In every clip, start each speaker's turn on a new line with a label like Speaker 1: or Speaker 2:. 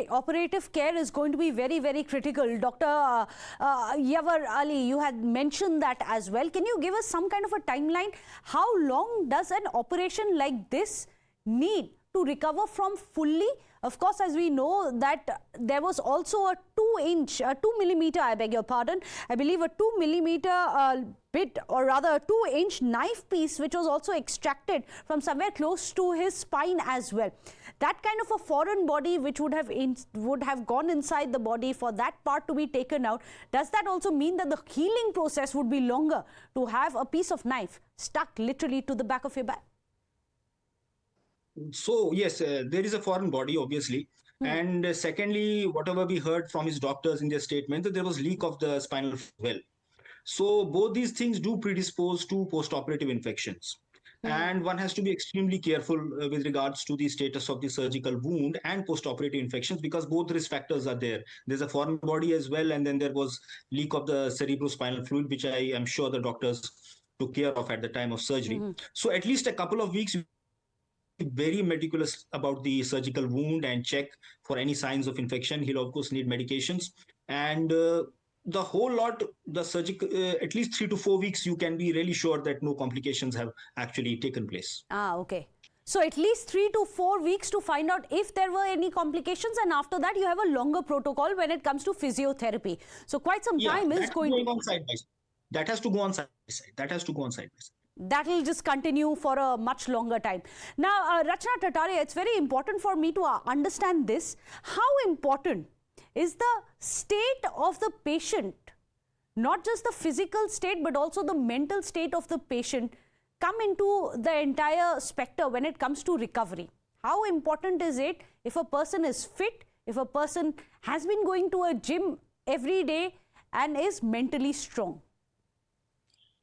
Speaker 1: operative care is going to be very, very critical. Dr. Yawar Ali, you had mentioned that as well. Can you give us some kind of a timeline? How long does an operation like this need to recover from fully? Of course, as we know that there was also a 2 millimeter, I beg your pardon, I believe a 2 millimeter bit, or rather a 2-inch knife piece, which was also extracted from somewhere close to his spine as well. That kind of a foreign body which would have gone inside the body, for that part to be taken out, does that also mean that the healing process would be longer to have a piece of knife stuck literally to the back of your back?
Speaker 2: So yes, there is a foreign body, obviously. And secondly, whatever we heard from his doctors in their statement, that there was leak of the spinal fluid as well. So both these things do predispose to post-operative infections. And one has to be extremely careful with regards to the status of the surgical wound and post-operative infections, because both risk factors are there. There's a foreign body as well, and then there was leak of the cerebrospinal fluid, which I am sure the doctors took care of at the time of surgery. So at least a couple of weeks, very meticulous about the surgical wound and check for any signs of infection. He'll of course need medications, and the whole lot, the surgical, at least 3 to 4 weeks, you can be really sure that no complications have actually taken place.
Speaker 1: Okay. So at least 3 to 4 weeks to find out if there were any complications, and after that you have a longer protocol when it comes to physiotherapy. So quite some time is going
Speaker 2: on side by side. That has to go on side by side. That has to go on side by side.
Speaker 1: That will just continue for a much longer time. Now, Rachana Tataria, it's very important for me to understand this. How important is the state of the patient, not just the physical state, but also the mental state of the patient, come into the entire spectrum when it comes to recovery? How important is it if a person is fit, if a person has been going to a gym every day and is mentally strong?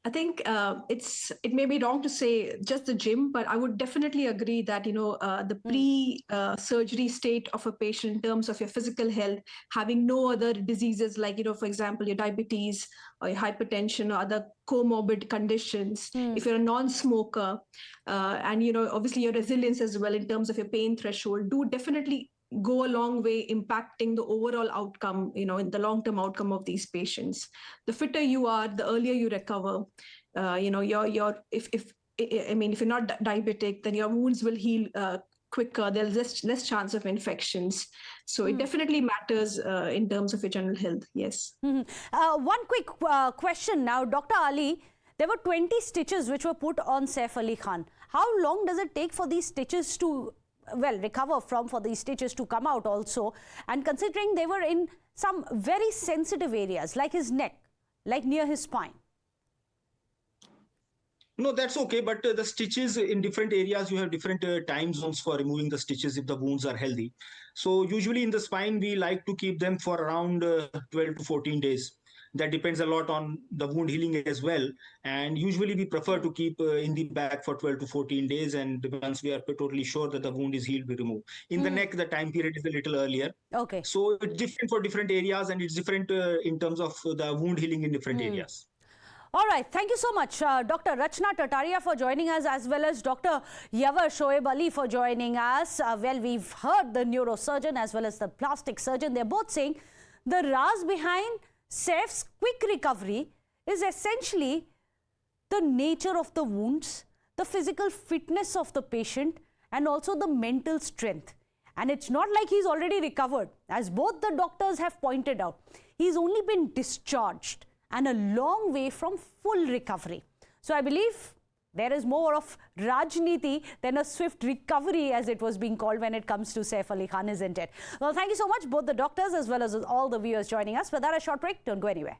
Speaker 3: I think it may be wrong to say just the gym, but I would definitely agree that, the pre-surgery state of a patient in terms of your physical health, having no other diseases like, for example, your diabetes or your hypertension or other comorbid conditions, if you're a non-smoker, and, obviously your resilience as well in terms of your pain threshold, do definitely go a long way impacting the overall outcome, in the long-term outcome of these patients. The fitter you are, the earlier you recover. If you're not diabetic, then your wounds will heal quicker. There's less chance of infections. So it definitely matters in terms of your general health. Yes.
Speaker 1: One quick question now, Dr. Ali. There were 20 stitches which were put on Saif Ali Khan. How long does it take for these stitches to recover for these stitches to come out also? And considering they were in some very sensitive areas like his neck, like near his spine.
Speaker 2: No, that's okay. But the stitches in different areas, you have different time zones for removing the stitches if the wounds are healthy. So usually in the spine, we like to keep them for around 12 to 14 days. That depends a lot on the wound healing as well. And usually we prefer to keep in the back for 12 to 14 days. And once we are totally sure that the wound is healed, we remove. In the neck, the time period is a little earlier.
Speaker 1: Okay.
Speaker 2: So it's different for different areas, and it's different in terms of the wound healing in different areas.
Speaker 1: All right. Thank you so much, Dr. Rachana Tataria, for joining us, as well as Dr. Yawar Shoaib Ali for joining us. We've heard the neurosurgeon as well as the plastic surgeon. They're both saying the raz behind Saif's quick recovery is essentially the nature of the wounds, the physical fitness of the patient, and also the mental strength. And it's not like he's already recovered. As both the doctors have pointed out, he's only been discharged and a long way from full recovery. So I believe there is more of Rajniti than a swift recovery, as it was being called, when it comes to Saif Ali Khan, isn't it? Well, thank you so much, both the doctors as well as all the viewers joining us. For that, a short break. Don't go anywhere.